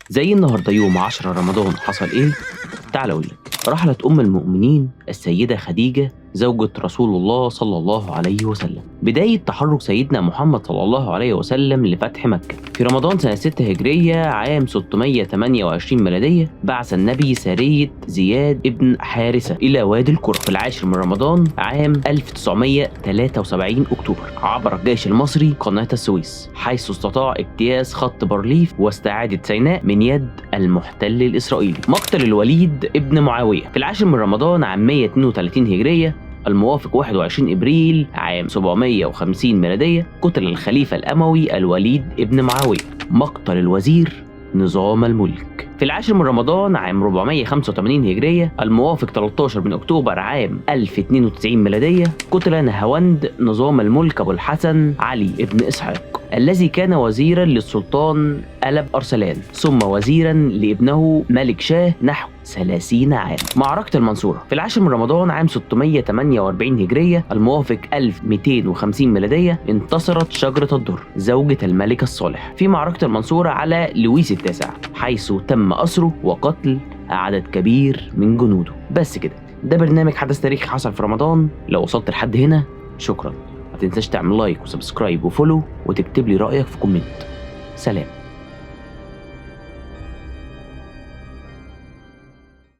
زي النهارده يوم 10 رمضان حصل إيه؟ تعال أقول لك. رحلت أم المؤمنين السيدة خديجة زوجة رسول الله صلى الله عليه وسلم. بداية تحرك سيدنا محمد صلى الله عليه وسلم لفتح مكة في رمضان سنة 6 هجرية عام 628 ميلادية. بعث النبي سرية زياد ابن حارثة إلى وادي القرى في العاشر من رمضان عام 1973 أكتوبر. عبر الجيش المصري قناة السويس حيث استطاع اجتياز خط بارليف واستعادة سيناء من يد المحتل الإسرائيلي. مقتل الوليد ابن معاوية في العاشر من رمضان عام 132 هجرية الموافق 21 إبريل عام 750 ميلادية. قتل الخليفة الأموي الوليد ابن معاوية. مقتل الوزير نظام الملك في العاشر من رمضان عام 485 هجرية الموافق 13 من أكتوبر عام 1092 ميلادية. قتل نهاوند نظام الملك أبو الحسن علي ابن إسحاق الذي كان وزيرا للسلطان ألب أرسلان ثم وزيرا لابنه ملك شاه نحو 30 عام. معركة المنصورة في العاشر من رمضان عام 648 هجرية الموافق 1250 ميلادية. انتصرت شجرة الدر زوجة الملك الصالح في معركة المنصورة على لويس التاسع حيث تم أسره وقتل عدد كبير من جنوده. بس كده، ده برنامج حدث تاريخي حصل في رمضان. لو وصلت لحد هنا شكرا. ما تنساش تعمل لايك وسبسكرايب وفولو وتكتب لي رأيك في كومنت. سلام.